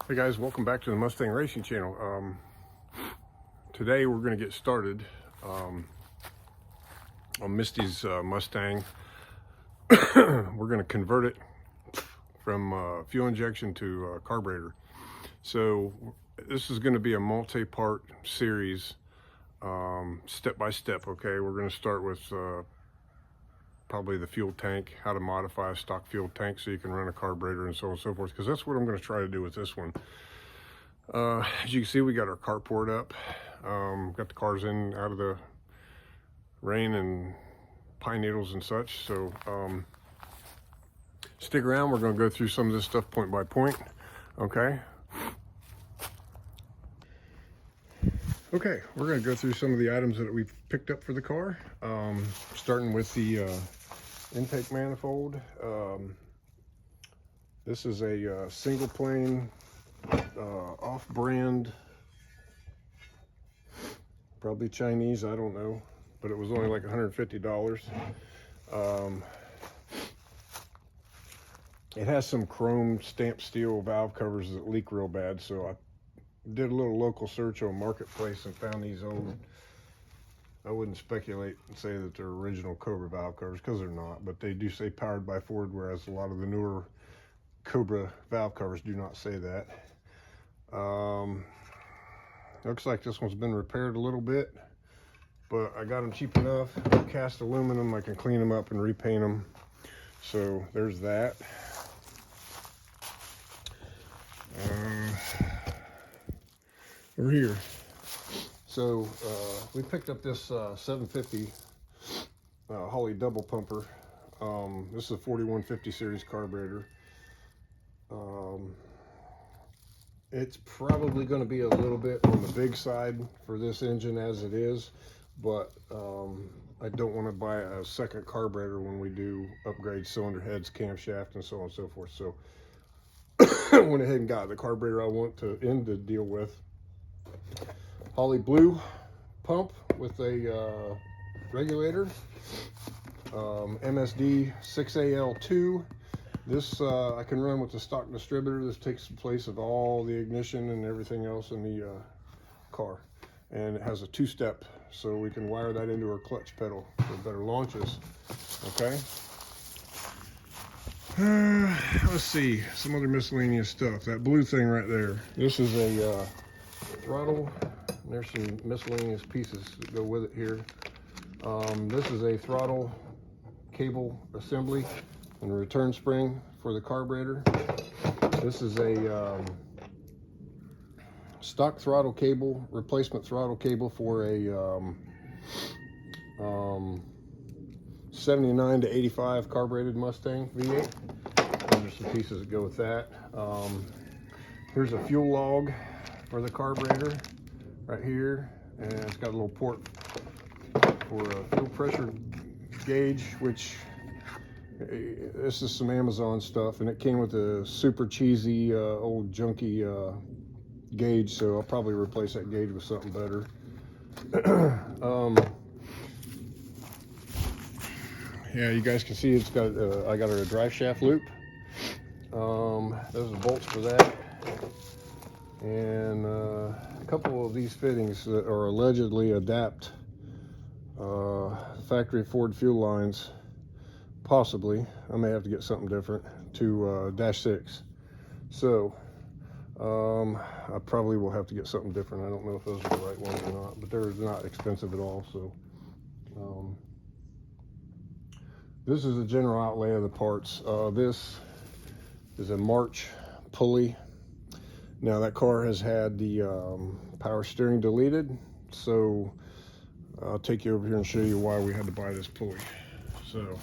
Hey guys, welcome back to the Mustang Racing Channel. Today we're going to get started on Misty's Mustang. We're going to convert it from fuel injection to carburetor. So this is going to be a multi-part series, step by step. Okay, we're going to start with probably the fuel tank, how to modify a stock fuel tank so you can run a carburetor and so on and so forth, because that's what I'm going to try to do with this one. As you can see, we got our carport up, got the cars in out of the rain and pine needles and such. So stick around, we're going to go through some of this stuff point by point. Okay, we're going to go through some of the items that we've picked up for the car, starting with the intake manifold. This is a single plane off-brand, probably Chinese, I don't know, but it was only like $150. It has some chrome stamped steel valve covers that leak real bad, so I did a little local search on Marketplace and found these old. I wouldn't speculate and say that they're original Cobra valve covers, because they're not, but they do say powered by Ford, whereas a lot of the newer Cobra valve covers do not say that. Looks like this one's been repaired a little bit, but I got them cheap enough. Cast aluminum, I can clean them up and repaint them. So there's that. Over here. So we picked up this 750 Holley double pumper. This is a 4150 series carburetor. It's probably going to be a little bit on the big side for this engine as it is, but I don't want to buy a second carburetor when we do upgrade cylinder heads, camshaft, and so on and so forth. So I went ahead and got the carburetor I want to end the deal with. Holley blue pump with a regulator, MSD 6AL2. This I can run with the stock distributor. This takes the place of all the ignition and everything else in the car, and it has a two-step, so we can wire that into our clutch pedal for better launches. Okay, let's see some other miscellaneous stuff. That blue thing right there, this is a throttle. There's some miscellaneous pieces that go with it here. This is a throttle cable assembly and a return spring for the carburetor. This is a stock throttle cable, replacement throttle cable for a 79 to 85 carbureted Mustang V8. Those are some pieces that go with that. Here's a fuel log for the carburetor right here, and it's got a little port for a fuel pressure gauge, which this is some Amazon stuff, and it came with a super cheesy old junky gauge, so I'll probably replace that gauge with something better. Yeah, you guys can see it's got I got a drive shaft loop. Those are bolts for that, and a couple of these fittings that are allegedly adapt factory Ford fuel lines. Possibly, I may have to get something different to -6. So I probably will have to get something different. I don't know if those are the right ones or not, but they're not expensive at all. So this is the general outlay of the parts. This is a March pulley. Now that car has had the power steering deleted, so I'll take you over here and show you why we had to buy this pulley. So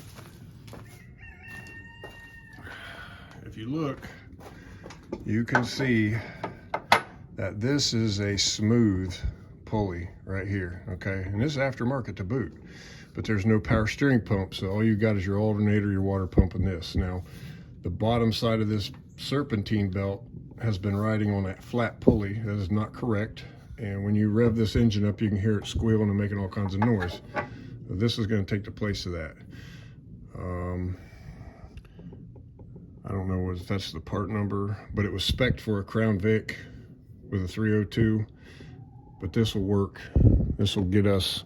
if you look, you can see that this is a smooth pulley right here, okay? And this is aftermarket to boot, but there's no power steering pump, so all you got is your alternator, your water pump, and this. Now, the bottom side of this serpentine belt has been riding on that flat pulley. That is not correct, and when you rev this engine up, you can hear it squealing and making all kinds of noise. This is going to take the place of that. I don't know if that's the part number, but it was spec'd for a Crown Vic with a 302, but this will work. This will get us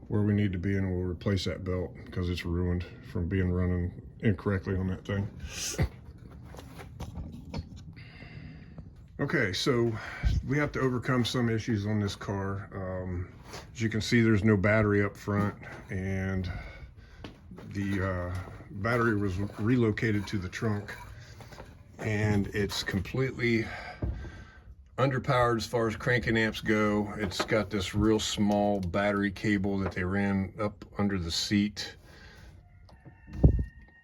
where we need to be, and we'll replace that belt because it's ruined from being running incorrectly on that thing. Okay, so we have to overcome some issues on this car. As you can see, there's no battery up front, and the battery was relocated to the trunk, and it's completely underpowered as far as cranking amps go. It's got this real small battery cable that they ran up under the seat.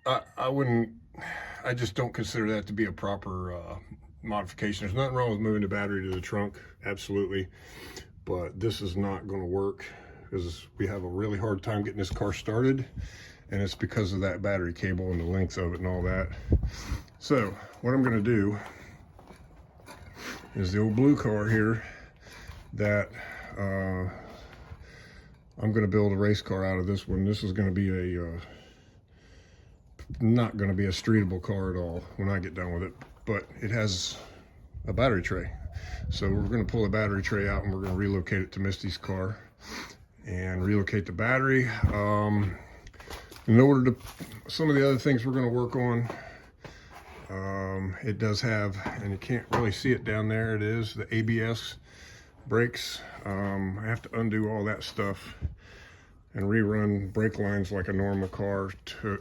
I just don't consider that to be a proper modification. There's nothing wrong with moving the battery to the trunk, absolutely, but this is not going to work because we have a really hard time getting this car started, and it's because of that battery cable and the length of it and all that. So what I'm going to do is the old blue car here that I'm going to build a race car out of this one. This is going to be a not going to be a streetable car at all when I get done with it, but it has a battery tray. So we're going to pull the battery tray out and we're going to relocate it to Misty's car and relocate the battery. In order to, some of the other things we're going to work on, it does have, and you can't really see it down there, it is the ABS brakes. I have to undo all that stuff and rerun brake lines like a normal car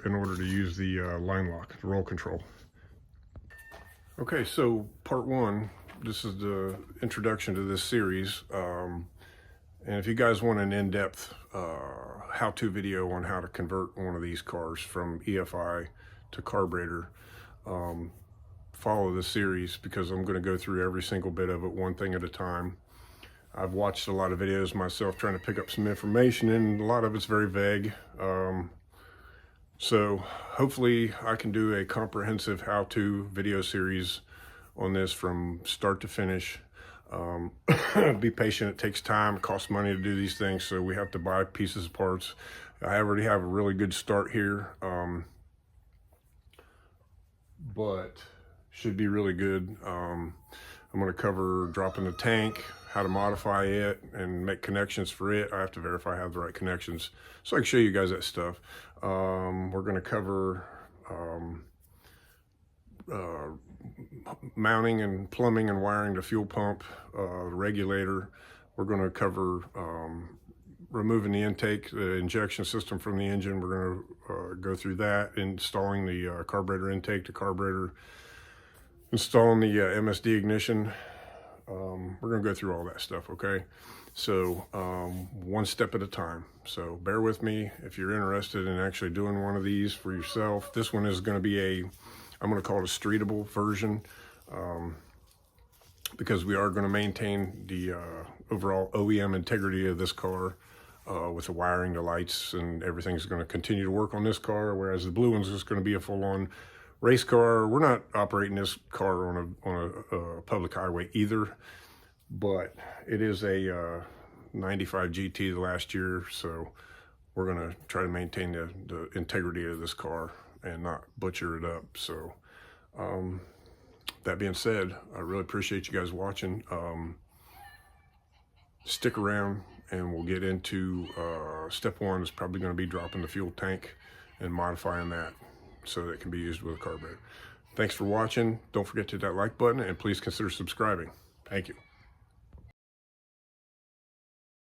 in order to use the line lock, the roll control. Okay, so part one, this is the introduction to this series. And if you guys want an in-depth how-to video on how to convert one of these cars from EFI to carburetor, follow the series, because I'm going to go through every single bit of it one thing at a time. I've watched a lot of videos myself trying to pick up some information, and a lot of it's very vague. So hopefully I can do a comprehensive how-to video series on this from start to finish. Be patient, it takes time, it costs money to do these things, so we have to buy pieces, parts. I already have a really good start here, but should be really good. I'm going to cover dropping the tank, how to modify it and make connections for it. I have to verify I have the right connections so I can show you guys that stuff. We're going to cover mounting and plumbing and wiring the fuel pump, regulator. We're going to cover removing the intake, the injection system from the engine. We're going to go through that, installing the carburetor intake, the carburetor, installing the MSD ignition. We're going to go through all that stuff, okay? So one step at a time. So bear with me if you're interested in actually doing one of these for yourself. This one is going to be I'm going to call it a streetable version, because we are going to maintain the overall OEM integrity of this car with the wiring, the lights, and everything's going to continue to work on this car, whereas the blue one's just going to be a full-on race car. We're not operating this car on a public highway either, but it is a 95 GT the last year, so we're going to try to maintain the integrity of this car and not butcher it up. So that being said, I really appreciate you guys watching. Stick around and we'll get into step one. Is probably going to be dropping the fuel tank and modifying that so that it can be used with a carburetor. Thanks for watching. Don't forget to hit that like button, and please consider subscribing. Thank you.